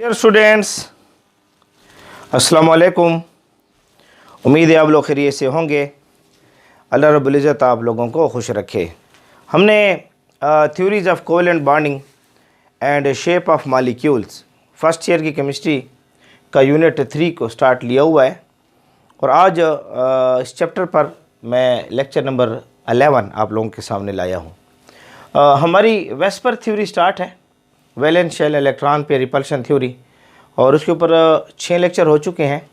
Dear students, अस्सलाम वालेकुम। उम्मीद है आप लोग खैरियत से होंगे। अल्लाह रब्बुल इज़्ज़त आप लोगों को खुश रखे। हमने theories of covalent bonding and shape of molecules first year की केमिस्ट्री का यूनिट 3 को स्टार्ट लिया हुआ है और आज इस चैप्टर पर मैं लेक्चर नंबर 11 आप लोगों के सामने लाया हूँ। हमारी वेस्पर थ्योरी स्टार्ट है, valence shell electron pair repulsion theory, और उसके ऊपर 6 लेक्चर हो चुके हैं।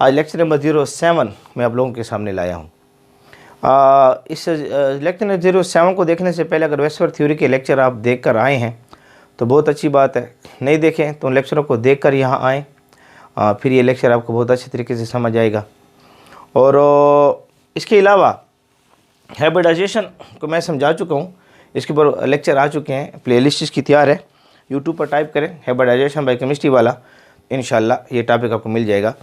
आज लेक्चर नंबर 07 मैं आप लोगों के सामने लाया हूँ। इस लेक्चर नंबर 07 को देखने से पहले अगर वेस्पर थ्योरी के लेक्चर आप देख कर आए हैं तो बहुत अच्छी बात है, नहीं देखें तो उन लेक्चरों को देख कर यहाँ आएँ, फिर ये लेक्चर आपको बहुत अच्छे तरीके से समझ आएगा। और इसके अलावा हाइब्रिडाइजेशन को मैं समझा चुका हूँ, इसके ऊपर लेक्चर आ चुके हैं, प्लेलिस्ट इसकी तैयार है, यूट्यूब पर टाइप करें हाइब्रिडाइजेशन बाय केमिस्ट्री वाला, इंशाल्लाह ये टॉपिक आपको मिल जाएगा।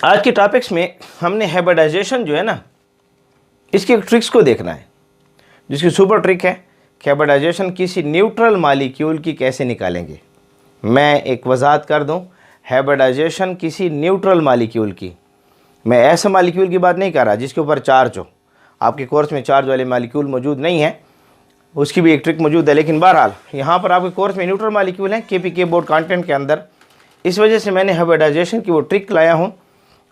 आज के टॉपिक्स में हमने हाइब्रिडाइजेशन जो है ना, इसके ट्रिक्स को देखना है, जिसकी सुपर ट्रिक है कि हाइब्रिडाइजेशन किसी न्यूट्रल मॉलिक्यूल की कैसे निकालेंगे। मैं एक वजाहत कर दूं, हाइब्रिडाइजेशन किसी न्यूट्रल मॉलिक्यूल की, मैं ऐसे मॉलिक्यूल की बात नहीं कर रहा जिसके ऊपर चार्ज हो। आपके कोर्स में चार्ज वाले मॉलिक्यूल मौजूद नहीं है, उसकी भी एक ट्रिक मौजूद है, लेकिन बहरहाल यहाँ पर आपके कोर्स में न्यूट्रल मॉलिक्यूल है केपीके बोर्ड कंटेंट के अंदर। इस वजह से मैंने हाइब्रिडाइजेशन की वो ट्रिक लाया हूँ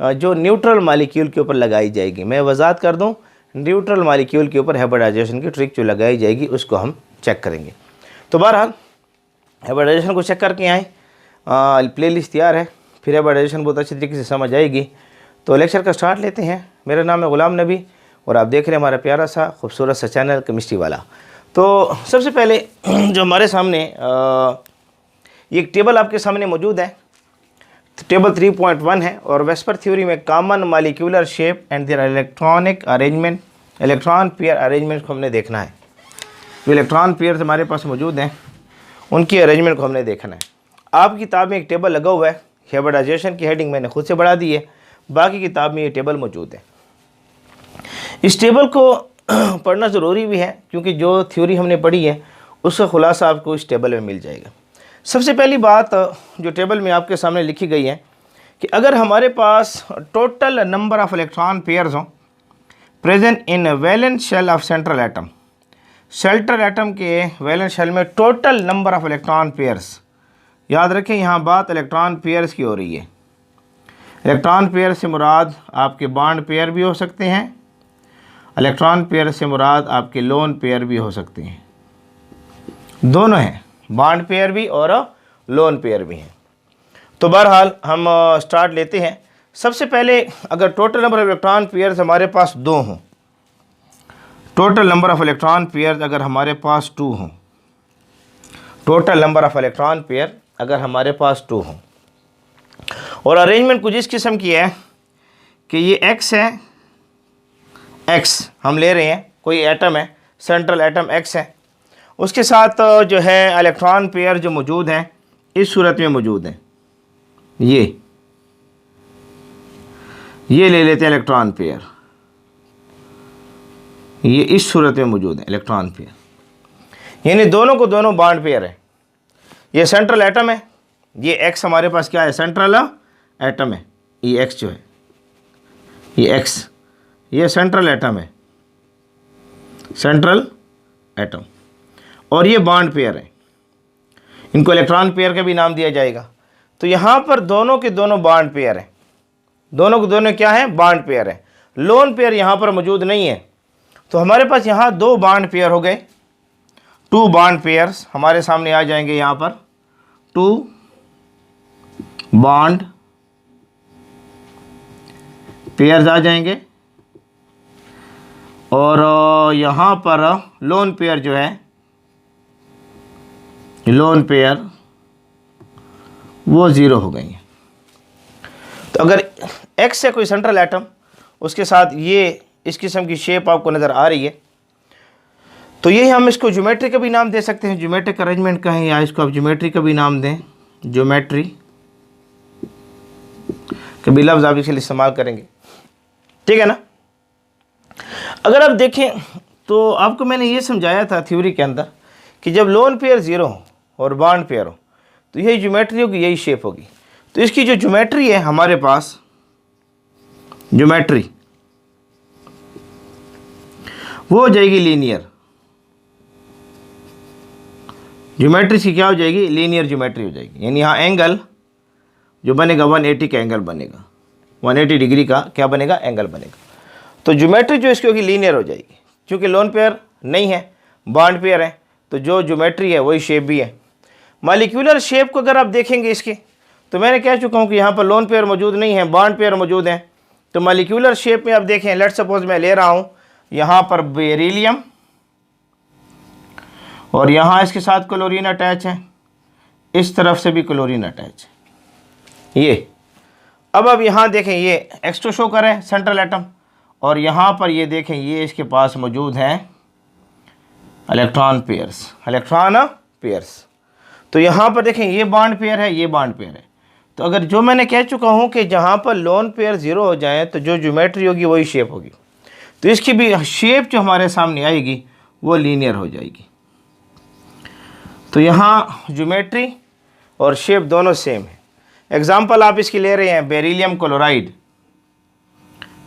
जो न्यूट्रल मॉलिक्यूल के ऊपर लगाई जाएगी। मैं वजाहत कर दूँ, न्यूट्रल मॉलिक्यूल के ऊपर हाइब्रिडाइजेशन की ट्रिक जो लगाई जाएगी उसको हम चेक करेंगे। तो बहरहाल हाइब्रिडाइजेशन को चेक करके आएँ, प्लेलिस्ट तैयार है, फिर हाइब्रिडाइजेशन बहुत अच्छी तरीके से समझ आएगी। तो लेक्चर का स्टार्ट लेते हैं। मेरा नाम है ग़ुलाम नबी और आप देख रहे हैं हमारा प्यारा सा खूबसूरत सा चैनल केमिस्ट्री वाला। तो सबसे पहले जो हमारे सामने ये एक टेबल आपके सामने मौजूद है, टेबल 3.1 है, और वेस्पर थ्योरी में common molecular shape and their electronic arrangement, electron pair arrangement को हमने देखना है। जो इलेक्ट्रॉन पेयर हमारे पास मौजूद हैं उनकी अरेंजमेंट को हमने देखना है। आपकी किताब में एक टेबल लगा हुआ है, हाइब्रिडाइजेशन की हेडिंग मैंने खुद से बढ़ा दी है, बाकी किताब में ये टेबल मौजूद है। इस टेबल को पढ़ना ज़रूरी भी है क्योंकि जो थ्योरी हमने पढ़ी है उसका खुलासा आपको इस टेबल में मिल जाएगा। सबसे पहली बात जो टेबल में आपके सामने लिखी गई है कि अगर हमारे पास total number of electron pairs हों present in valence shell of central atom, central atom के वैलेंस शेल में total number of electron pairs, याद रखें यहाँ बात इलेक्ट्रॉन पेयर्स की हो रही है। इलेक्ट्रॉन पेयर से मुराद आपके बॉन्ड पेयर भी हो सकते हैं, इलेक्ट्रॉन पेयर से मुराद आपके लोन पेयर भी हो सकते हैं, दोनों हैं, बॉन्ड पेयर भी और लोन पेयर भी हैं। तो बहरहाल हम स्टार्ट लेते हैं। सबसे पहले अगर total number of electron pairs हमारे पास 2 हों, total number of electron pairs अगर हमारे पास 2 हों, total number of electron pair अगर हमारे पास 2 हों, और अरेंजमेंट कुछ इस किस्म की है कि ये एक्स है, एक्स हम ले रहे हैं, कोई एटम है, सेंट्रल एटम एक्स है, उसके साथ जो है इलेक्ट्रॉन पेयर जो मौजूद हैं इस सूरत में मौजूद हैं। ये ले लेते हैं इलेक्ट्रॉन पेयर, ये इस सूरत में मौजूद है इलेक्ट्रॉन पेयर, यानी दोनों को दोनों बॉन्ड पेयर है। ये सेंट्रल एटम है, ये एक्स हमारे पास क्या है, सेंट्रल एटम है, ये एक्स जो है, ये एक्स, ये सेंट्रल एटम है, सेंट्रल एटम, और ये बॉन्ड पेयर है, इनको इलेक्ट्रॉन पेयर का भी नाम दिया जाएगा। तो यहाँ पर दोनों के दोनों बॉन्ड पेयर हैं, दोनों के दोनों क्या हैं, बॉन्ड पेयर है। लोन पेयर यहाँ पर मौजूद नहीं है, तो हमारे पास यहाँ 2 बॉन्ड पेयर हो गए, 2 बॉन्ड पेयर्स हमारे सामने आ जाएंगे। यहाँ पर 2 बॉन्ड पेयर्स आ जाएंगे, और यहाँ पर लोन पेयर जो है, लोन पेयर वो 0 हो गई है। तो अगर एक्स है कोई सेंट्रल एटम, उसके साथ ये इस किस्म की शेप आपको नज़र आ रही है, तो यही हम इसको ज्योमेट्री का भी नाम दे सकते हैं, ज्योमेट्रिक अरेंजमेंट का है, या इसको आप ज्योमेट्री का भी नाम दें, ज्योमेट्री कभी लफ्ज़ आप इसके लिए इस्तेमाल करेंगे, ठीक है ना। अगर आप देखें तो आपको मैंने ये समझाया था थ्योरी के अंदर कि जब लोन पेयर 0 हो और बॉन्ड पेयर हो तो यही ज्योमेट्री होगी, यही शेप होगी। तो इसकी जो ज्योमेट्री है हमारे पास, ज्योमेट्री वो हो जाएगी लीनियर। ज्योमेट्री की क्या हो जाएगी? लीनियर ज्योमेट्री हो जाएगी। यानी यहाँ एंगल जो बनेगा 180 का एंगल बनेगा, 180 डिग्री का क्या बनेगा? एंगल बनेगा। तो ज्योमेट्री जो इसकी होगी लीनियर हो जाएगी, क्योंकि लोन पेयर नहीं है, बॉन्ड पेयर है, तो जो ज्योमेट्री है वही शेप भी है। मॉलिक्यूलर शेप को अगर आप देखेंगे इसके, तो मैंने कह चुका हूँ कि यहाँ पर लोन पेयर मौजूद नहीं है, बॉन्ड पेयर मौजूद हैं। तो मॉलिक्यूलर शेप में आप देखें, लेट सपोज मैं ले रहा हूँ यहाँ पर बेरिलियम और यहाँ इसके साथ क्लोरीन अटैच है, इस तरफ से भी क्लोरीन अटैच है। ये अब यहाँ देखें, ये एक्स्ट्रो शो कर रहे हैं सेंट्रल एटम, और यहाँ पर ये देखें ये इसके पास मौजूद हैं इलेक्ट्रॉन पेयर्स, इलेक्ट्रॉन पेयर्स। तो यहाँ पर देखें ये बॉन्ड पेयर है, ये बॉन्ड पेयर है। तो अगर जो मैंने कह चुका हूँ कि जहाँ पर लोन पेयर ज़ीरो हो जाए तो जो ज्योमेट्री होगी वही शेप होगी। तो इसकी भी शेप जो हमारे सामने आएगी वो लीनियर हो जाएगी। तो यहाँ ज्योमेट्री और शेप दोनों सेम है। एग्जाम्पल आप इसकी ले रहे हैं बेरिलियम क्लोराइड,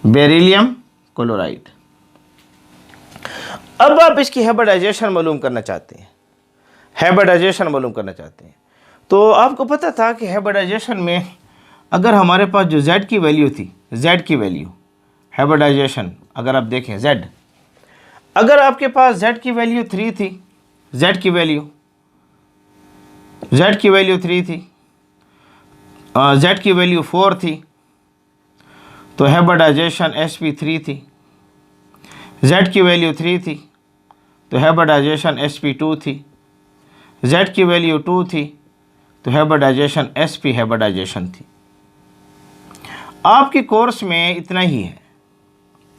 बेरिलियम क्लोराइड। अब आप इसकी हाइब्रिडाइजेशन मालूम करना चाहते हैं, हाइब्रिडाइजेशन मालूम करना चाहते हैं। तो आपको पता था कि हाइब्रिडाइजेशन में अगर हमारे पास जो Z की वैल्यू थी, Z की वैल्यू हाइब्रिडाइजेशन अगर आप देखें Z, अगर आपके पास Z की वैल्यू 3 थी, Z की वैल्यू 3 थी, Z की वैल्यू 4 थी, तो हाइब्रिडाइजेशन sp3 थी। Z की वैल्यू 3 थी तो हाइब्रिडाइजेशन sp2 थी। Z की वैल्यू 2 थी तो हाइब्रिडाइजेशन sp हाइब्रिडाइजेशन थी। आपके कोर्स में इतना ही है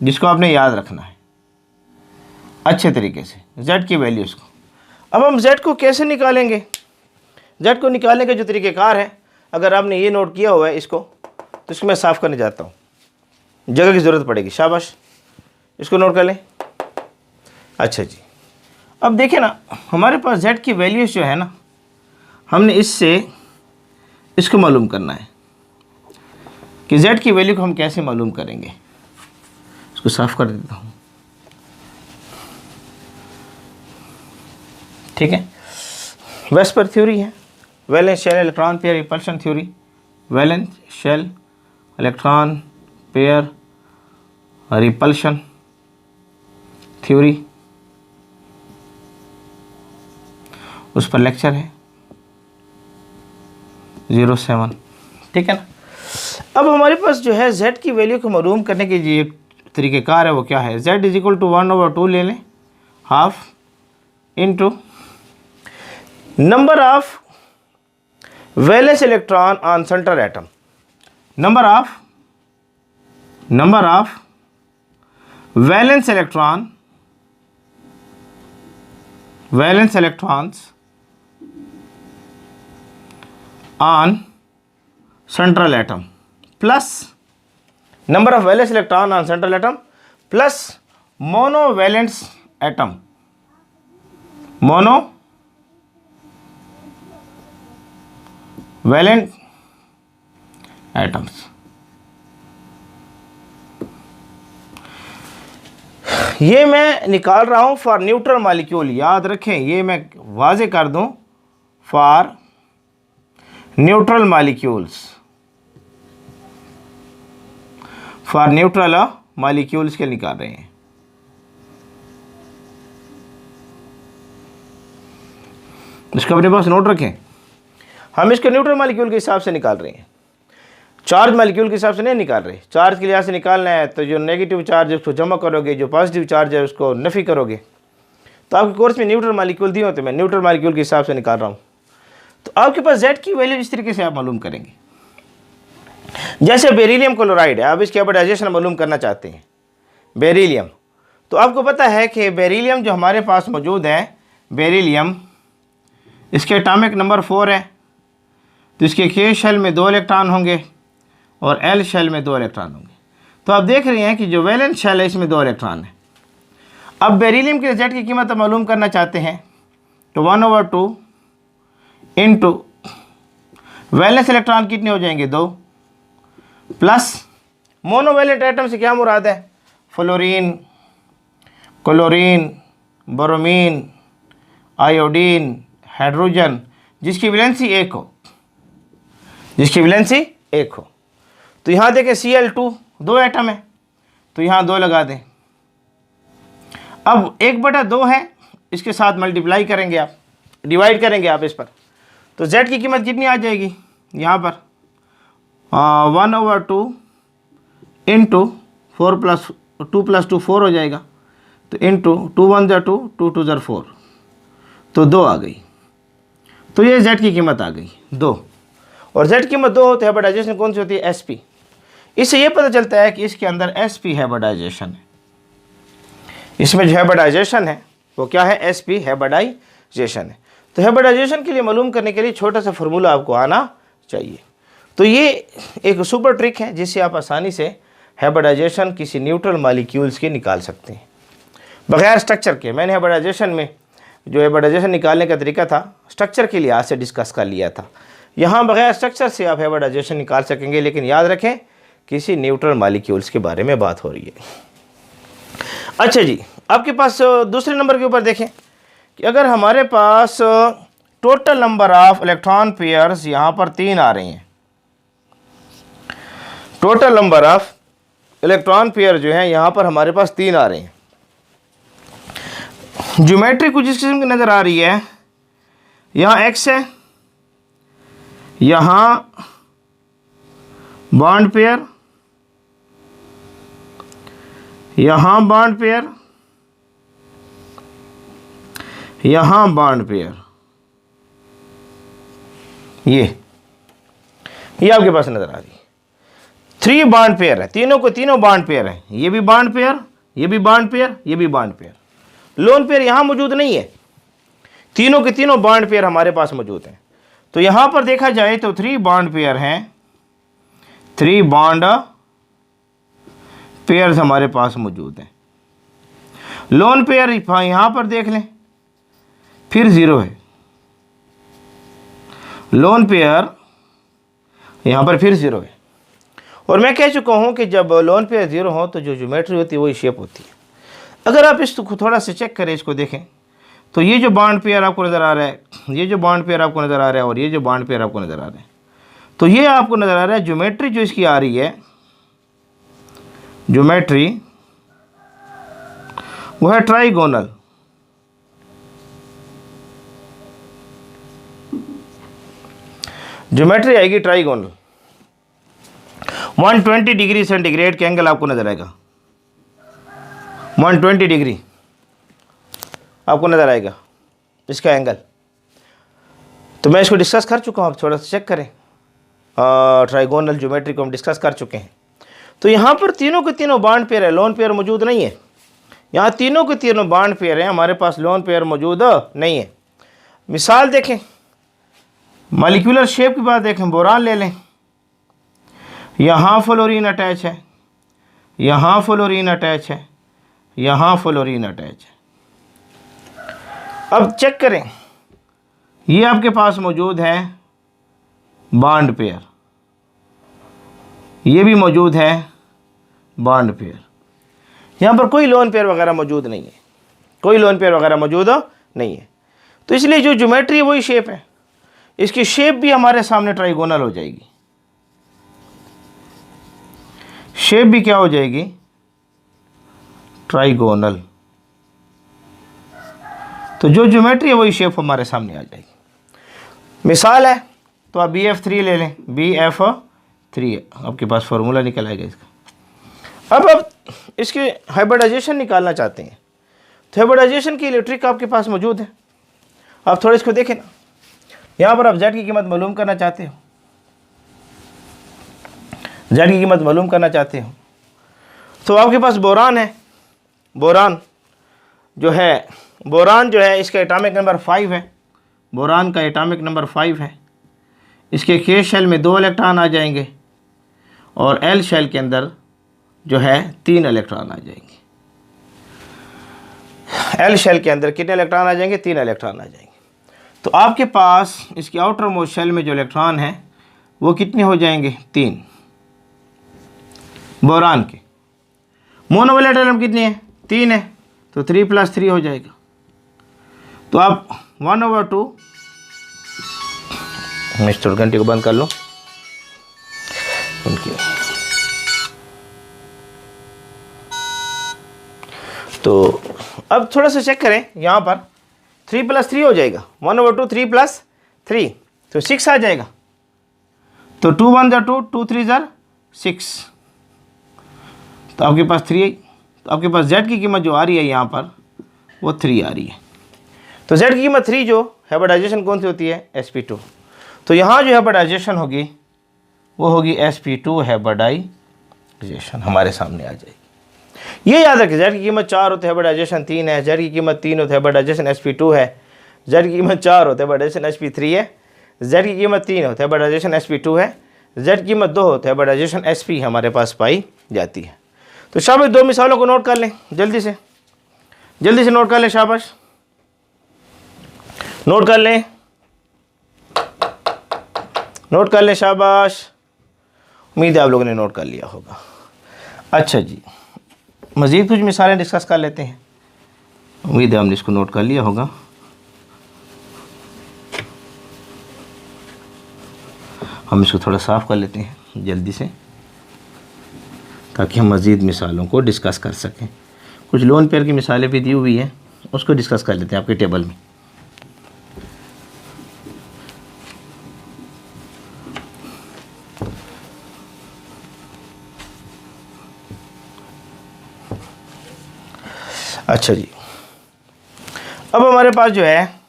जिसको आपने याद रखना है अच्छे तरीके से, Z की वैल्यूज़ को। अब हम Z को कैसे निकालेंगे? Z को निकालने का जो तरीक़ेकार है, अगर आपने ये नोट किया हुआ है इसको, तो इसको मैं साफ़ करने जाता हूँ, जगह की ज़रूरत पड़ेगी। शाबाश, इसको नोट कर लें। अच्छा जी, अब देखें ना, हमारे पास Z की वैल्यूज़ जो है ना, हमने इससे इसको मालूम करना है कि Z की वैल्यू को हम कैसे मालूम करेंगे। इसको साफ़ कर देता हूँ, ठीक है। वेस्पर थ्योरी है, valence shell electron pair repulsion theory, valence shell electron pair repulsion theory, उस पर लेक्चर है 07, ठीक है ना। अब हमारे पास जो है Z की वैल्यू को मालूम करने के जो तरीक़ेकार है वो क्या है? Z इज इक्वल टू 1/2 ले लें, half into number of valence electron on central atom, number of valence electrons on central atom plus number of valence electron on central atom plus monovalence atom, monovalent atoms. ये मैं निकाल रहा हूं for neutral molecule, याद रखें, ये मैं वाजे कर दूं, for neutral molecules, for neutral molecules के निकाल रहे हैं। इसको अपने पास नोट रखें, हम इसको न्यूट्रल मॉलिक्यूल के हिसाब से निकाल रहे हैं, चार्ज मॉलिक्यूल के हिसाब से नहीं निकाल रहे। चार्ज के लिहाज से निकालना है तो जो नेगेटिव चार्ज है उसको जमा करोगे, जो पॉजिटिव चार्ज है उसको नफ़ी करोगे। तो आपके कोर्स में न्यूट्रल मॉलिक्यूल दिए होते, मैं न्यूट्रल मॉलिक्यूल के हिसाब से निकाल रहा हूँ। तो आपके पास Z की वैल्यू इस तरीके से आप मालूम करेंगे। जैसे बेरिलियम क्लोराइड है, आप इसकी हाइब्रिडाइजेशन मालूम करना चाहते हैं, बेरिलियम। तो आपको पता है कि बेरिलियम जो हमारे पास मौजूद है, बेरिलियम, इसके एटॉमिक नंबर 4 है, तो इसके K शेल में 2 इलेक्ट्रॉन होंगे और L शेल में 2 इलेक्ट्रॉन होंगे। तो आप देख रहे हैं कि जो वैलेंस शेल है इसमें 2 इलेक्ट्रॉन है। अब बेरिलियम के Z की कीमत मालूम करना चाहते हैं, तो 1/2 इंटू वैलेंस इलेक्ट्रॉन कितने हो जाएंगे? 2 प्लस मोनोवैलेंट एटम से क्या मुराद है? Fluorine, chlorine, bromine, iodine, hydrogen, जिसकी वैलेंसी 1 हो, जिसकी वैलेंसी 1 हो। तो यहाँ देखें Cl2 2 एटम है, तो यहाँ 2 लगा दें। अब 1/2 है, इसके साथ मल्टीप्लाई करेंगे आप, डिवाइड करेंगे आप इस पर, तो Z की कीमत कितनी आ जाएगी? यहाँ पर 1/2 इंटू 4 + 2 + 2 4 हो जाएगा, तो इंटू 2 × 1 = 2, 2 × 2 = 4, तो 2 आ गई। तो ये Z की कीमत आ गई 2, और Z की कीमत 2 हो तो हाइब्रिडाइजेशन कौन सी होती है? sp। इससे ये पता चलता है कि इसके अंदर sp हाइब्रिडाइजेशन है, इसमें जो हाइब्रिडाइजेशन है वो क्या है? sp हाइब्रिडाइजेशन है। तो हाइब्रिडाइजेशन के लिए मालूम करने के लिए छोटा सा फार्मूला आपको आना चाहिए। तो ये एक सुपर ट्रिक है जिससे आप आसानी से हाइब्रिडाइजेशन किसी न्यूट्रल मॉलिक्यूल्स के निकाल सकते हैं बगैर स्ट्रक्चर के। मैंने हाइब्रिडाइजेशन में जो हाइब्रिडाइजेशन निकालने का तरीका था स्ट्रक्चर के लिहाज से डिस्कस कर लिया था। यहाँ बगैर स्ट्रक्चर से आप हाइब्रिडाइजेशन निकाल सकेंगे, लेकिन याद रखें किसी न्यूट्रल मॉलिक्यूल्स के बारे में बात हो रही है। अच्छा जी, आपके पास दूसरे नंबर के ऊपर देखें कि अगर हमारे पास total number of electron pairs यहाँ पर 3 आ रहे हैं, total number of electron pair जो है यहाँ पर हमारे पास 3 आ रहे हैं। ज्योमेट्री कुछ इस किस्म की नज़र आ रही है, यहाँ x है, यहाँ बॉन्ड पेयर, यहाँ बॉन्ड पेयर, यहाँ बॉन्ड पेयर, ये आपके पास नज़र आ रही है। 3 बॉन्ड पेयर है, तीनों को तीनों बॉन्ड पेयर है, ये भी बॉन्ड पेयर, ये भी बॉन्ड पेयर, ये भी बॉन्ड पेयर। लोन पेयर यहाँ मौजूद नहीं है, तीनों के तीनों बॉन्ड पेयर हमारे पास मौजूद हैं। तो यहाँ पर देखा जाए तो 3 बॉन्ड पेयर हैं, 3 बॉन्ड पेयर्स हमारे पास मौजूद हैं। लोन पेयर यहाँ पर देख लें, फिर 0 है। लोन पेयर यहाँ पर फिर 0 है। और मैं कह चुका हूँ कि जब लोन पेयर 0 हो तो जो ज्योमेट्री होती है वही शेप होती है। अगर आप इसको थोड़ा सा चेक करें, इसको देखें, तो ये जो बॉन्ड पेयर आपको नज़र आ रहा है, ये जो बॉन्ड पेयर आपको नज़र आ रहा है, और ये जो बॉन्ड पेयर आपको नज़र आ रहा है, तो ये आपको नज़र आ रहा है ज्योमेट्री जो इसकी आ रही है, ज्योमेट्री वो है ट्राइगोनल। ज्योमेट्री आएगी ट्राइगोनल। 120 डिग्री सेंटीग्रेड के एंगल आपको नज़र आएगा, 120 डिग्री आपको नज़र आएगा इसका एंगल। तो मैं इसको डिस्कस कर चुका हूँ, आप थोड़ा सा चेक करें। ट्राइगोनल ज्योमेट्री को हम डिस्कस कर चुके हैं। तो यहाँ पर तीनों के तीनों बॉन्ड पेयर है, लोन पेयर मौजूद नहीं है। यहाँ तीनों के तीनों बॉन्ड पेयर हैं, हमारे पास लोन पेयर मौजूद नहीं है। मिसाल देखें, मॉलिक्यूलर शेप की बात देखें, बोरान ले लें, यहाँ फ्लोरीन अटैच है, यहाँ फ्लोरीन अटैच है, यहाँ फ्लोरीन अटैच है। अब चेक करें, ये आपके पास मौजूद है बॉन्ड पेयर, ये भी मौजूद है बॉन्ड पेयर। यहाँ पर कोई लोन पेयर वगैरह मौजूद नहीं है, कोई लोन पेयर वगैरह मौजूद नहीं है। तो इसलिए जो ज्योमेट्री है वही शेप है, इसकी शेप भी हमारे सामने ट्राइगोनल हो जाएगी, शेप भी क्या हो जाएगी? ट्राइगोनल। तो जो ज्योमेट्री है वही शेप हमारे सामने आ जाएगी। मिसाल है तो आप BF3 ले लें, BF3 आपके पास फार्मूला निकल आएगा इसका। अब आप इसके हाइब्रिडाइजेशन निकालना चाहते हैं, तो हाइब्रिडाइजेशन की इलेक्ट्रिक आपके पास मौजूद है। आप थोड़ा इसको देखें ना, यहाँ पर आप Z की कीमत मालूम करना चाहते हो, Z की कीमत मालूम करना चाहते हो, तो आपके पास बोरान है। बोरान जो है इसका एटॉमिक नंबर 5 है, बोरान का एटॉमिक नंबर 5 है। इसके K शेल में 2 इलेक्ट्रॉन आ जाएंगे और L शेल के अंदर जो है 3 इलेक्ट्रॉन आ जाएंगे। L शेल के अंदर कितने इलेक्ट्रॉन आ जाएंगे? 3 इलेक्ट्रॉन आ जाएंगे। तो आपके पास इसके आउटर मोस्ट शेल में जो इलेक्ट्रॉन है वो कितने हो जाएंगे? 3 बोरान के। मोनोवैलेंट एटम कितनी है? 3 है, तो 3 + 3 हो जाएगा। तो आप 1/2, मैं इस घंटे को बंद कर लूँ। तो अब थोड़ा सा चेक करें, यहाँ पर 3 + 3 हो जाएगा, 1/2, 3 + 3 तो 6 आ जाएगा। तो 2 1 = 2, 2 3 = 6, तो आपके पास 3 आई। तो आपके पास Z की कीमत जो आ रही है यहाँ पर वो 3 आ रही है। तो Z की कीमत 3 जो हाइब्रिडाइजेशन कौन सी होती है? sp2। तो यहाँ जो हाइब्रिडाइजेशन होगी वो होगी sp2 हाइब्रिडाइजेशन, हमारे सामने आ जाएगी। ये याद रखें, Z की कीमत 4 होती है, हाइब्रिडाइजेशन 3 है। Z की कीमत 3 होती है, हाइब्रिडाइजेशन sp2 है। Z की कीमत 4 होती है, हाइब्रिडाइजेशन sp3 है। Z की कीमत 3 होती है, हाइब्रिडाइजेशन sp2 है। Z की कीमत 2 होती है, हाइब्रिडाइजेशन sp हमारे पास पाई जाती है। तो शाबाश, 2 मिसालों को नोट कर लें, जल्दी से नोट कर लें, शाबाश नोट कर लें, शाबाश। उम्मीद है आप लोगों ने नोट कर लिया होगा। अच्छा जी, मज़ीद कुछ मिसालें डिस्कस कर लेते हैं। उम्मीद है हमने इसको नोट कर लिया होगा। हम इसको थोड़ा साफ़ कर लेते हैं जल्दी से, ताकि हम मज़ीद मिसालों को डिस्कस कर सकें। कुछ लोन पेयर की मिसालें भी दी हुई हैं, उसको डिस्कस कर लेते हैं आपके टेबल में। अच्छा जी, अब हमारे पास जो है,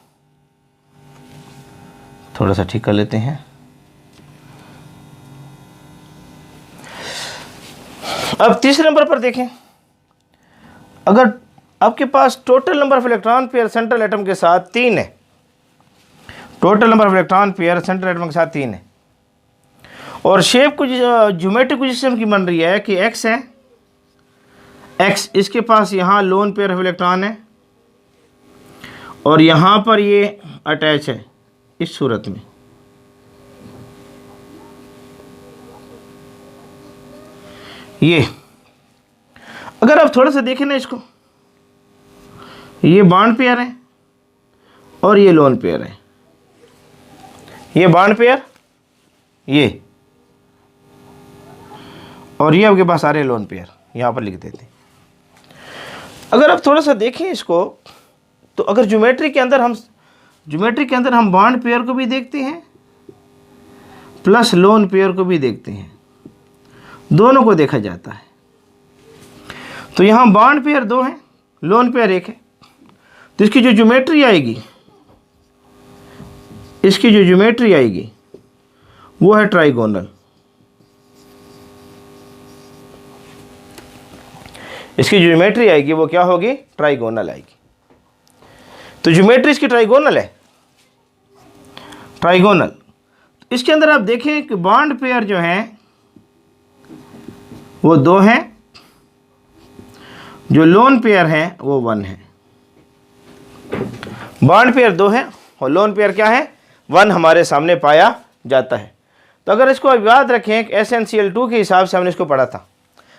थोड़ा सा ठीक कर लेते हैं। अब तीसरे नंबर पर देखें, अगर आपके पास total number of electron pair central atom के साथ 3 है, total number of electron pair central atom के साथ 3 है, और शेप कुछ ज्योमेट्रिक पोजीशन की बन रही है कि x है, x इसके पास यहाँ लोन पेयर ऑफ इलेक्ट्रॉन है और यहाँ पर ये अटैच है इस सूरत में। ये अगर आप थोड़ा सा देखें ना इसको, ये बॉन्ड पेयर है और ये लोन पेयर है। ये बॉन्ड पेयर, ये, और ये आपके पास आ रहे लोन पेयर, यहाँ पर लिख देते हैं। अगर आप थोड़ा सा देखें इसको, तो अगर ज्योमेट्री के अंदर हम बॉन्ड पेयर को भी देखते हैं प्लस लोन पेयर को भी देखते हैं, दोनों को देखा जाता है। तो यहाँ बॉन्ड पेयर 2 है, लोन पेयर 1 है, तो इसकी जो ज्योमेट्री आएगी वो है ट्राइगोनल। इसकी ज्योमेट्री आएगी वो क्या होगी? ट्राइगोनल आएगी। तो ज्योमेट्री इसकी ट्राइगोनल है, ट्राइगोनल। इसके अंदर आप देखें कि बॉन्ड पेयर जो है वो 2 है, जो लोन पेयर है वो 1 है। बॉन्ड पेयर 2 है और लोन पेयर क्या है? 1 हमारे सामने पाया जाता है। तो अगर इसको आप याद रखें कि SnCl2 के हिसाब से हमने इसको पढ़ा था।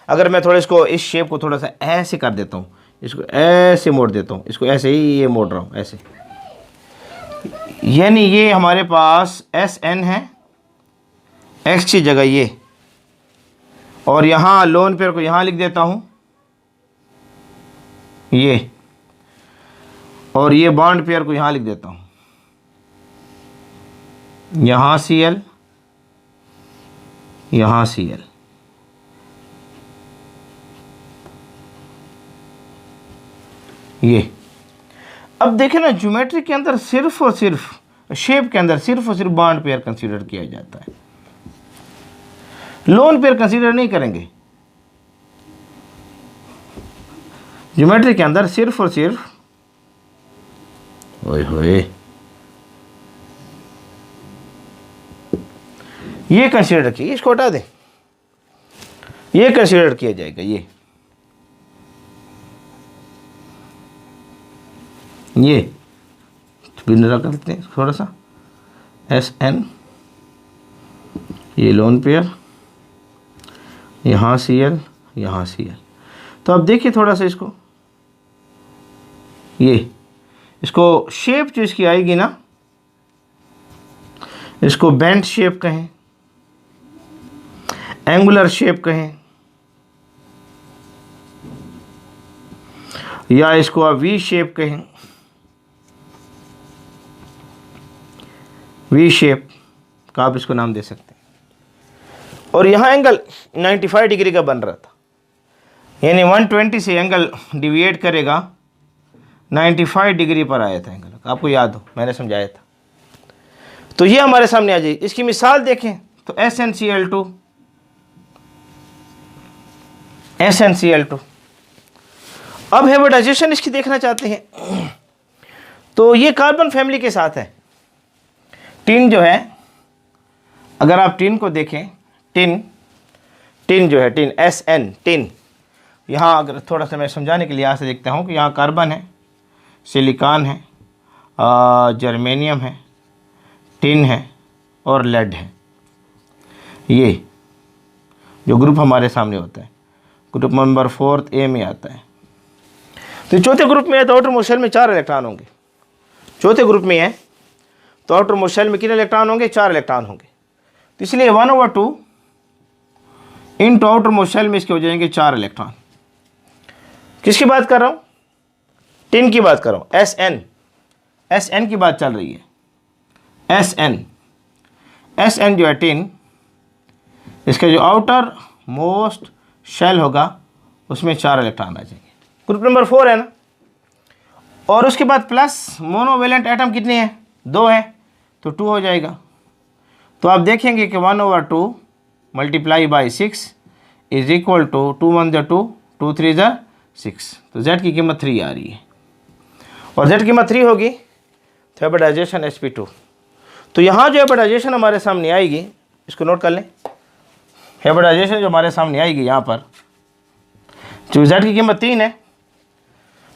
अगर मैं थोड़ा इसको, इस शेप को थोड़ा सा ऐसे कर देता हूँ, इसको ऐसे मोड़ देता हूँ, इसको ऐसे ही ये मोड़ रहा हूँ ऐसे, यानी ये हमारे पास Sn है, x की जगह ये, और यहाँ लोन पेयर को यहाँ लिख देता हूँ ये, और ये बॉन्ड पेयर को यहाँ लिख देता हूँ, यहाँ Cl, यहाँ Cl। ये अब देखें ना, ज्योमेट्री के अंदर सिर्फ और सिर्फ, शेप के अंदर सिर्फ और सिर्फ बॉन्ड पेयर कंसीडर किया जाता है, लोन पेयर कंसीडर नहीं करेंगे। ज्योमेट्री के अंदर सिर्फ और सिर्फ, ओए होए, ये कंसीडर किए, इसको हटा दें, ये कंसीडर किया जाएगा। ये बिंदु कर देते हैं थोड़ा सा, Sn ये लोन पेयर, यहाँ Cl, यहाँ Cl। तो अब देखिए थोड़ा सा इसको, ये इसको शेप जो इसकी आएगी ना, इसको बेंट शेप कहें, एंगुलर शेप कहें, या इसको आप वी शेप कहें, वी शेप का आप इसको नाम दे सकते हैं। और यहाँ एंगल 95 डिग्री का बन रहा था, यानी 120 से एंगल डिविएट करेगा 95 डिग्री पर आया था एंगल, आपको याद हो मैंने समझाया था। तो ये हमारे सामने आ जाएगी। इसकी मिसाल देखें तो SnCl2, SnCl2। अब हाइब्रिडाइजेशन इसकी देखना चाहते हैं, तो ये कार्बन फैमिली के साथ है। टिन जो है, अगर आप टिन को देखें, टिन जो है, टिन Sn, टिन, यहाँ अगर थोड़ा सा मैं समझाने के लिए यहाँ से देखता हूँ कि यहाँ कार्बन है, सिलिकॉन है, जर्मेनियम है, टिन है और लेड है। ये जो ग्रुप हमारे सामने होता है, ग्रुप नंबर 4A में आता है। तो चौथे ग्रुप में है तो आउटर मोस्ट शेल में 4 इलेक्ट्रॉन होंगे। चौथे ग्रुप में है तो आउटर मोस्ट शेल में कितने इलेक्ट्रॉन होंगे? 4 इलेक्ट्रॉन होंगे। तो इसलिए 1/2 इंटू आउटर मोस्ट शेल में इसके हो जाएंगे 4 इलेक्ट्रॉन। किसकी बात कर रहा हूँ? टिन की बात कर रहा हूँ। SN की बात चल रही है। SN जो है टिन, इसका जो आउटर मोस्ट शेल होगा उसमें 4 इलेक्ट्रॉन आ जाएंगे। ग्रुप नंबर 4 है ना। और उसके बाद प्लस मोनोवेलेंट एटम कितने हैं? 2 हैं, तो 2 हो जाएगा। तो आप देखेंगे कि 1/2 multiply by 6 is equal to 2 1 = 2, 2 3 = 6। तो Z की कीमत 3 आ रही है, और Z की कीमत 3 होगी तो हाइब्रिडाइजेशन sp2। तो यहाँ जो हाइब्रिडाइजेशन हमारे सामने आएगी, इसको नोट कर लें। हाइब्रिडाइजेशन जो हमारे सामने आएगी यहाँ पर, जो Z की कीमत 3 है,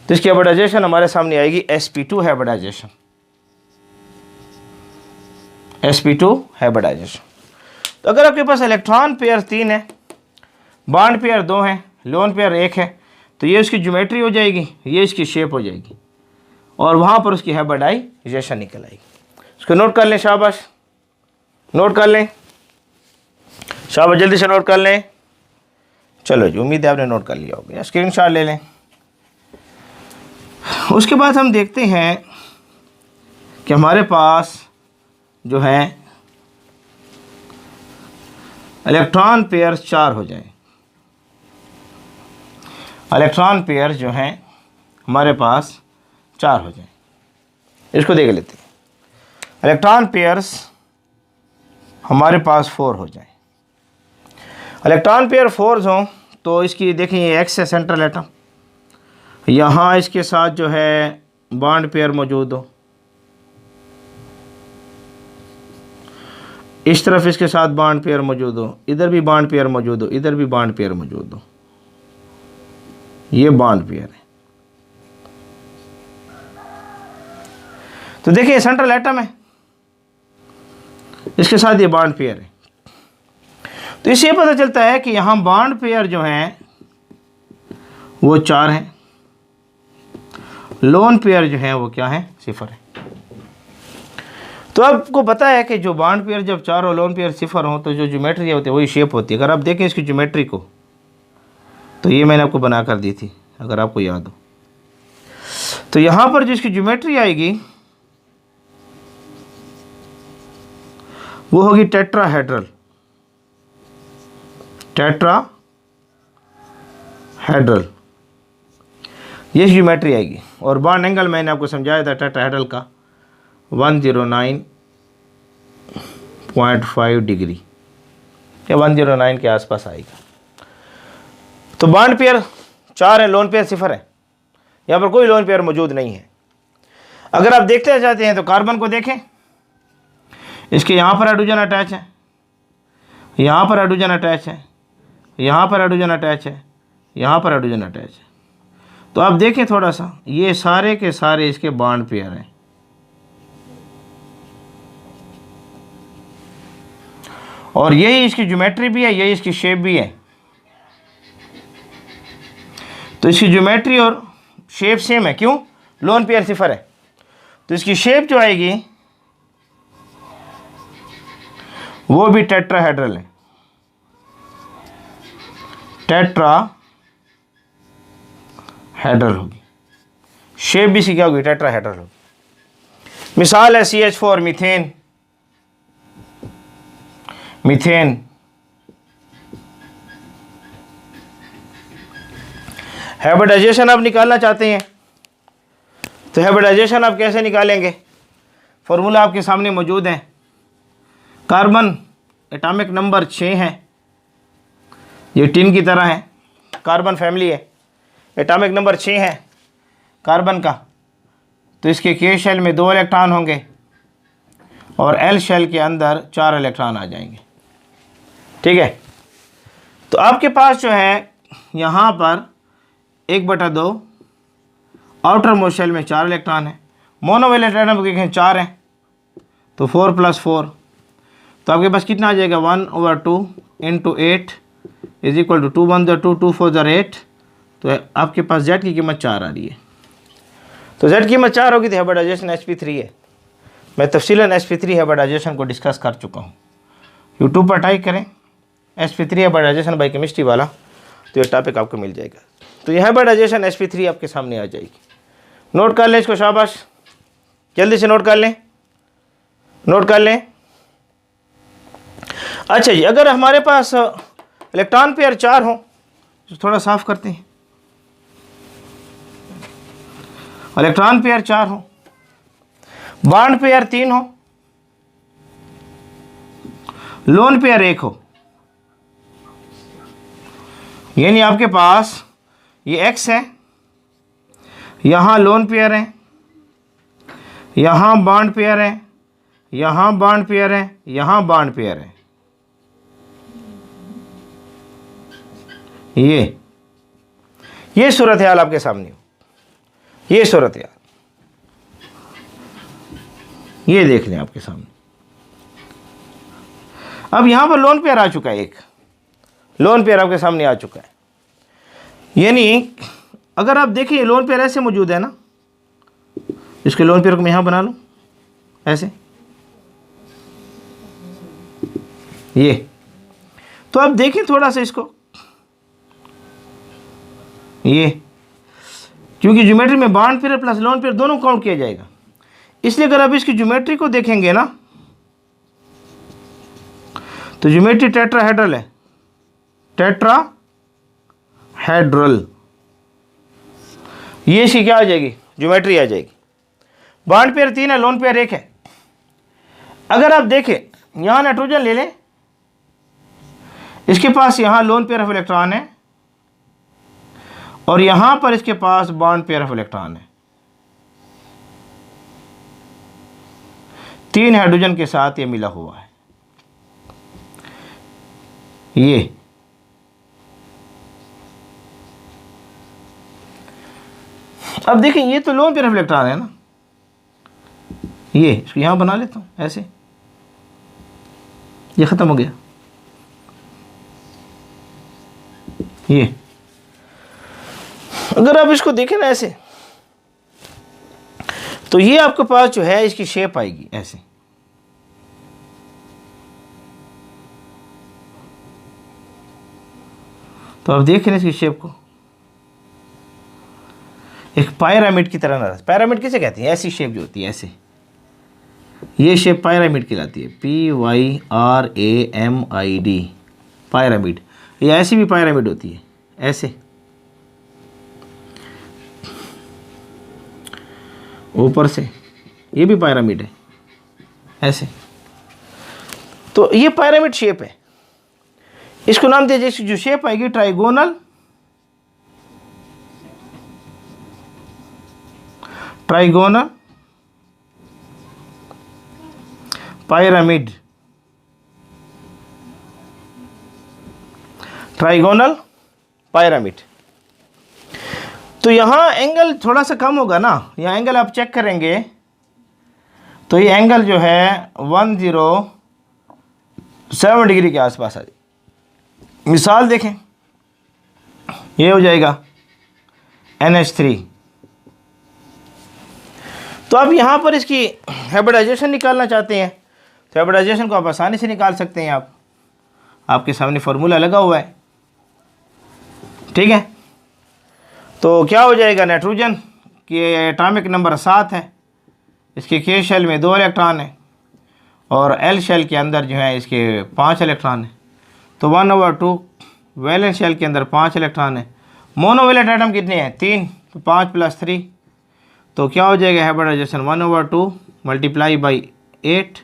तो इसकी हाइब्रिडाइजेशन हमारे सामने आएगी sp2 हाइब्रिडाइजेशन, sp2 हाइब्रिडाइजेशन। तो अगर आपके पास इलेक्ट्रॉन पेयर 3 है, बॉन्ड पेयर 2 है, लोन पेयर 1 है, तो ये उसकी ज्योमेट्री हो जाएगी, ये इसकी शेप हो जाएगी, और वहाँ पर उसकी हाइब्रिडाइजेशन निकल आएगी। इसको नोट कर लें, शाबाश, नोट कर लें, शाबाश, जल्दी से नोट कर लें। चलो जी, उम्मीद है आपने नोट कर लिया होगा, स्क्रीनशॉट ले लें। उसके बाद हम देखते हैं कि हमारे पास जो है इलेक्ट्रॉन पेयर 4 हो जाए। इलेक्ट्रॉन पेयर जो हैं हमारे पास 4 हो जाए, इसको देख लेते हैं। इलेक्ट्रॉन पेयर्स हमारे पास 4 हो जाए। इलेक्ट्रॉन पेयर 4 हों तो इसकी देखें, ये X है सेंट्रल एटम, यहाँ इसके साथ जो है बॉन्ड पेयर मौजूद हो, इस तरफ इसके साथ बॉन्ड पेयर मौजूद हो, इधर भी बॉन्ड पेयर मौजूद हो, इधर भी बॉन्ड पेयर मौजूद हो, ये बॉन्ड पेयर है। तो देखिए सेंट्रल एटम है, इसके साथ ये बॉन्ड पेयर है। तो इससे पता चलता है कि यहाँ बॉन्ड पेयर जो हैं वो 4 हैं, लोन पेयर जो है वो क्या है? 0 है। तो आपको पता है कि जो बॉन्ड पेयर जब 4 हो, लोन पेयर 0 हो, तो जो ज्योमेट्री होती है वही शेप होती है। अगर आप देखें इसकी ज्योमेट्री को, तो ये मैंने आपको बना कर दी थी, अगर आपको याद हो। तो यहाँ पर जो इसकी ज्योमेट्री आएगी वो होगी टेट्राहेड्रल, टेट्राहेड्रल, ये ज्योमेट्री आएगी। और बॉन्ड एंगल मैंने आपको समझाया था टेट्राहेड्रल का 109.5 डिग्री या 109 के आसपास आएगा। तो बॉन्ड पेयर 4 है, लोन पेयर 0 है, यहाँ पर कोई लोन पेयर मौजूद नहीं है। अगर आप देखते जाते हैं तो कार्बन को देखें, इसके यहाँ पर हाइड्रोजन अटैच है, यहाँ पर हाइड्रोजन अटैच है, यहाँ पर हाइड्रोजन अटैच है, यहाँ पर हाइड्रोजन अटैच है। तो आप देखें थोड़ा सा, ये सारे के सारे इसके बॉन्ड पेयर हैं। और यही इसकी ज्योमेट्री भी है, यही इसकी शेप भी है। तो इसकी ज्योमेट्री और शेप सेम है, क्यों? लोन पेयर सिफर है। तो इसकी शेप जो आएगी वो भी टेट्राहेड्रल है, टेट्राहेड्रल होगी। शेप भी इसकी क्या होगी? टेट्राहेड्रल होगी। मिसाल है CH4 मीथेन। मीथेन हाइब्रिडाइजेशन आप निकालना चाहते हैं तो हाइब्रिडाइजेशन आप कैसे निकालेंगे? फॉर्मूला आपके सामने मौजूद है। कार्बन एटॉमिक नंबर 6 है, ये टिन की तरह है, कार्बन फैमिली है, एटॉमिक नंबर 6 है कार्बन का। तो इसके K शेल में 2 इलेक्ट्रॉन होंगे और L शेल के अंदर 4 इलेक्ट्रॉन आ जाएंगे। ठीक है, तो आपके पास जो है यहाँ पर 1/2 आउटर मोस्ट शेल में 4 इलेक्ट्रॉन है, मोनोवैलेंट एटम के 4 हैं, तो 4 + 4, तो आपके पास कितना आ जाएगा? 1/2 × 8 = 2 × 1 = 2, 2 × 4 = 8। तो आपके पास Z की कीमत 4 आ रही है। तो Z की कीमत 4 होगी तो हाइब्रिडाइजेशन sp3 है। मैं तफसीलन sp3 हाइब्रिडाइजेशन को डिस्कस कर चुका हूँ। यूट्यूब पर टाइप करें sp3 हाइब्रिडाइजेशन बाय केमिस्ट्री वाला, तो ये टॉपिक आपको मिल जाएगा। तो यह हाइब्रिडाइजेशन sp3 आपके सामने आ जाएगी। नोट कर लें इसको, शाबाश, जल्दी से नोट कर लें, नोट कर लें। अच्छा जी, अगर हमारे पास इलेक्ट्रॉन पेयर 4 हो तो थोड़ा साफ करते हैं। इलेक्ट्रॉन पेयर 4 हो, बॉन्ड पेयर 3 हो, लोन पेयर 1 हो, यानी आपके पास ये X है, यहाँ लोन पेयर है, यहाँ बॉन्ड पेयर है, यहाँ बॉन्ड पेयर है, यहाँ बॉन्ड पेयर है। ये सूरत हाल आपके सामने हो, ये सूरत हाल ये देख लें आपके सामने। अब यहाँ पर लोन पेयर आ चुका है, एक लोन पेयर आपके सामने आ चुका है। यानी अगर आप देखिए लोन पेयर ऐसे मौजूद है ना, इसके लोन पेयर को मैं यहाँ बना लूँ ऐसे, ये तो आप देखें थोड़ा सा इसको, ये क्योंकि ज्योमेट्री में bond pair plus lone pair दोनों काउंट किया जाएगा, इसलिए अगर आप इसकी ज्योमेट्री को देखेंगे ना तो ज्योमेट्री टेट्राहेड्रल है, टेट्राहेड्रल। ये इसकी क्या आ जाएगी? ज्योमेट्री आ जाएगी। बॉन्ड पेयर 3 है, लोन पेयर 1 है। अगर आप देखें यहाँ नाइट्रोजन ले लें, इसके पास यहाँ लोन पेयर ऑफ इलेक्ट्रॉन है और यहाँ पर इसके पास बॉन्ड पेयर ऑफ इलेक्ट्रॉन है। 3 हाइड्रोजन के साथ ये मिला हुआ है। ये अब देखिए ये तो लोन पेयर ऑफ इलेक्ट्रॉन है ना, ये इसको यहाँ बना लेता हूँ ऐसे, ये ख़त्म हो गया। ये अगर आप इसको देखें ना ऐसे, तो ये आपके पास जो है इसकी शेप आएगी ऐसे। तो आप देखें इसकी शेप को, एक पिरामिड की तरह नजर। पिरामिड किसे कहती है? ऐसी शेप जो होती है ऐसे, ये शेप पिरामिड कहलाती है, PYRAMID, पिरामिड। ये ऐसी भी पिरामिड होती है ऐसे, ऊपर से, ये भी पिरामिड है ऐसे। तो ये पिरामिड शेप है, इसको नाम दीजिए, इसकी जो शेप आएगी trigonal, trigonal pyramid, trigonal pyramid. तो यहाँ एंगल थोड़ा सा कम होगा ना, यहाँ एंगल आप चेक करेंगे तो ये एंगल जो है 7 डिग्री के आसपास आ जाए। मिसाल देखें, ये हो जाएगा NH3। तो अब यहाँ पर इसकी हाइब्रिडाइजेशन निकालना चाहते हैं, तो हाइब्रिडाइजेशन को आप आसानी से निकाल सकते हैं। आपके सामने फार्मूला लगा हुआ है, ठीक है। तो क्या हो जाएगा, नाइट्रोजन की एटॉमिक नंबर 7 है, इसके K शेल में 2 इलेक्ट्रॉन है और L शेल के अंदर जो है इसके 5 इलेक्ट्रॉन है। तो 1/2 वैलेंस शेल के अंदर 5 इलेक्ट्रॉन है। मोनोवैलेंट एटम कितने हैं, 3, तो 5 + 3, तो क्या हो जाएगा हाइब्रिडाइजेशन 1/2 × 8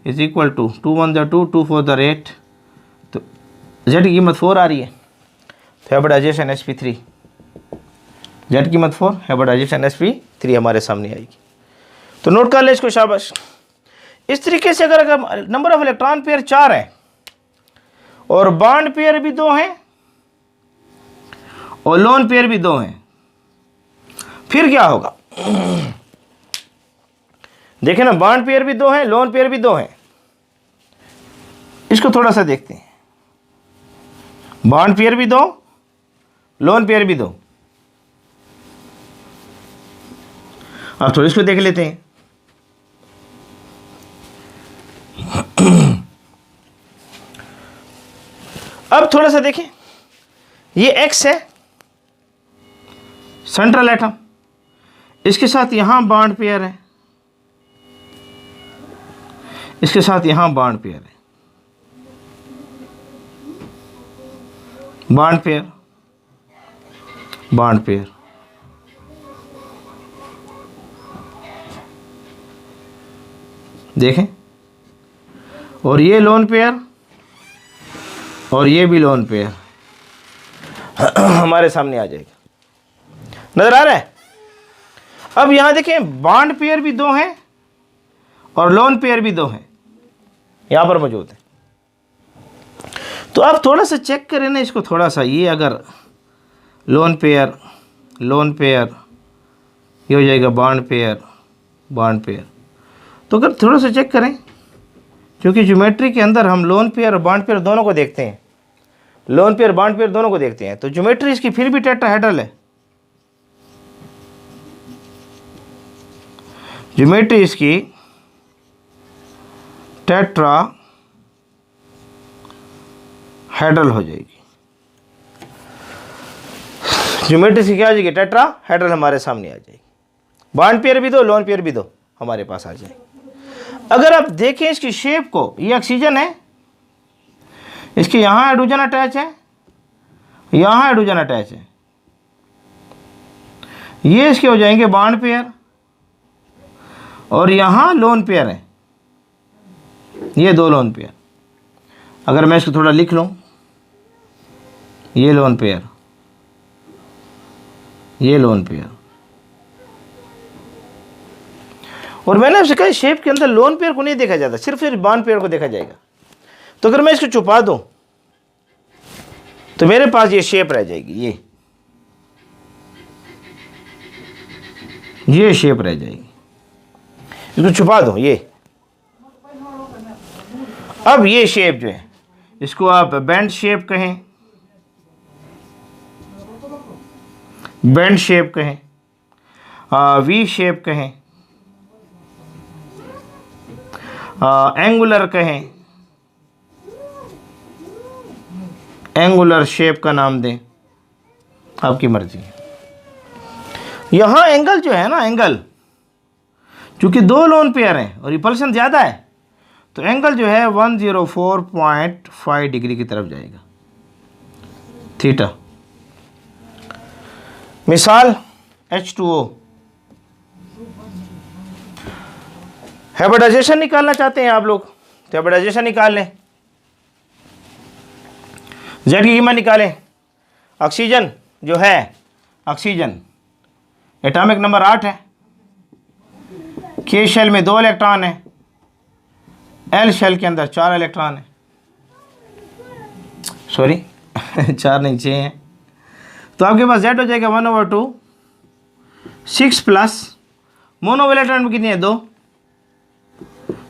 इज इक्वल टू 2 1 2 2 4 8। तो Z की कीमत 4 आ रही है, तो हाइब्रिडाइजेशन sp3, Z की कीमत 4, हाइब्रिडाइजेशन sp3 हमारे सामने आएगी। तो नोट कर ले इसको, शाबाश। इस तरीके से अगर नंबर ऑफ इलेक्ट्रॉन पेयर 4 है और बॉन्ड पेयर भी 2 हैं और लोन पेयर भी 2 हैं, फिर क्या होगा? देखें ना, बॉन्ड पेयर भी 2 हैं, लोन पेयर भी 2 हैं। इसको थोड़ा सा देखते हैं। बॉन्ड पेयर भी 2, लोन पेयर भी 2। अब थोड़ा इसको देख लेते हैं। अब थोड़ा सा देखें, ये X है, सेंट्रल एटम, इसके साथ यहां बॉन्ड पेयर है, इसके साथ यहां बॉन्ड पेयर है, बॉन्ड पेयर, बॉन्ड पेयर। देखें, और ये लोन पेयर और ये भी लोन पेयर हमारे सामने आ जाएगा। नजर आ रहा है? अब यहां देखें, बॉन्ड पेयर भी 2 हैं और लोन पेयर भी 2 हैं, यहां पर मौजूद है। तो आप थोड़ा सा चेक करें ना इसको, थोड़ा सा, ये अगर लोन पेयर, लोन पेयर, ये हो जाएगा बॉन्ड पेयर, बॉन्ड पेयर। तो अगर थोड़ा सा चेक करें, क्योंकि ज्योमेट्री के अंदर हम लोन पेयर और बॉन्ड पेयर दोनों को देखते हैं, लोन पेयर बॉन्ड पेयर दोनों को देखते हैं, तो ज्योमेट्री इसकी फिर भी टेट्राहेड्रल है। ज्योमेट्री इसकी टेट्राहेड्रल हो जाएगी। ज्योमेट्री इसकी क्या आ जाएगी? टेट्राहेड्रल हमारे सामने आ जाएगी। बॉन्ड पेयर भी 2, लोन पेयर भी 2 हमारे पास आ जाएगी। अगर आप देखें इसकी शेप को, ये ऑक्सीजन है, इसके यहां हाइड्रोजन अटैच है, यहां हाइड्रोजन अटैच है, ये इसके हो जाएंगे बॉन्ड पेयर और यहां लोन पेयर है, ये 2 लोन पेयर। अगर मैं इसको थोड़ा लिख लूं, ये लोन पेयर, ये लोन पेयर। और मैंने आपसे कहा शेप के अंदर लोन पेयर को नहीं देखा जाता, सिर्फ बॉन्ड पेयर को देखा जाएगा। तो अगर मैं इसको छुपा दूं तो मेरे पास ये शेप रह जाएगी, ये शेप रह जाएगी। इसको छुपा दो, ये अब ये शेप जो है, इसको आप बैंड शेप कहें, बैंड शेप कहें, वी शेप कहें, एंगुलर कहें, एंगुलर शेप का नाम दें, आपकी मर्जी है। यहां एंगल जो है ना, एंगल चूंकि 2 लोन पेयर हैं और रिपल्शन ज़्यादा है, तो एंगल जो है 104.5 डिग्री की तरफ जाएगा, थीटा। मिसाल H2O, हाइब्रिडाइजेशन निकालना चाहते हैं आप लोग, तो हाइब्रिडाइजेशन निकाल लें, Z की कीमत निकालें। ऑक्सीजन जो है, ऑक्सीजन एटॉमिक नंबर 8 है, K शेल में 2 इलेक्ट्रॉन है, L शेल के अंदर 4 इलेक्ट्रॉन है, सॉरी 4 नहीं 6 हैं। तो आपके पास Z हो जाएगा 1/2 6 प्लस मोनोवैलेंट एटम कितनी है? 2,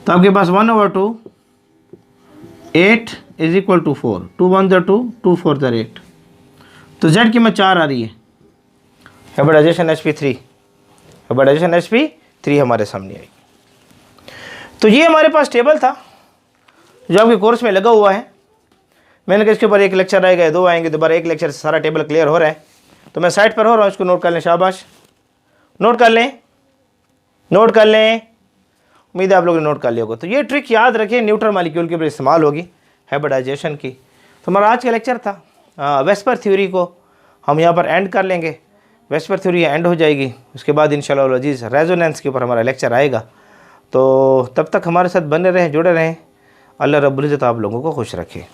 तो आपके पास 1/2 8 इज इक्वल टू 4, 2 1 ज़ा 2, 2 4 ज़ा 8, तो z की कीमत 4 आ रही है। हाइब्रिडाइजेशन Sp3, हाइब्रिडाइजेशन Sp3 हमारे सामने आई। तो ये हमारे पास टेबल था जो आपके कोर्स में लगा हुआ है। मैंने कहा इसके ऊपर एक लेक्चर आएगा, 2 आएंगे, दोबारा एक लेक्चर से सारा टेबल क्लियर हो रहा है। तो मैं साइड पर हो रहा हूँ, इसको नोट कर लें, शाबाश, नोट कर लें, नोट कर लें। उम्मीद है आप लोगों ने नोट कर लिया होगा। तो ये ट्रिक याद रखें, न्यूट्रल मॉलिक्यूल के ऊपर इस्तेमाल होगी हाइब्रिडाइजेशन की। तो हमारा आज का लेक्चर था वेस्पर थ्योरी को हम यहाँ पर एंड कर लेंगे। वेस्पर थ्योरी एंड हो जाएगी, उसके बाद इंशाल्लाह अज़ीज़ रेजोनेंस के ऊपर हमारा लेक्चर आएगा। तो तब तक हमारे साथ बने रहें, जुड़े रहें। अल्लाह रब्बुल इज़्ज़त आप लोगों को खुश रखे।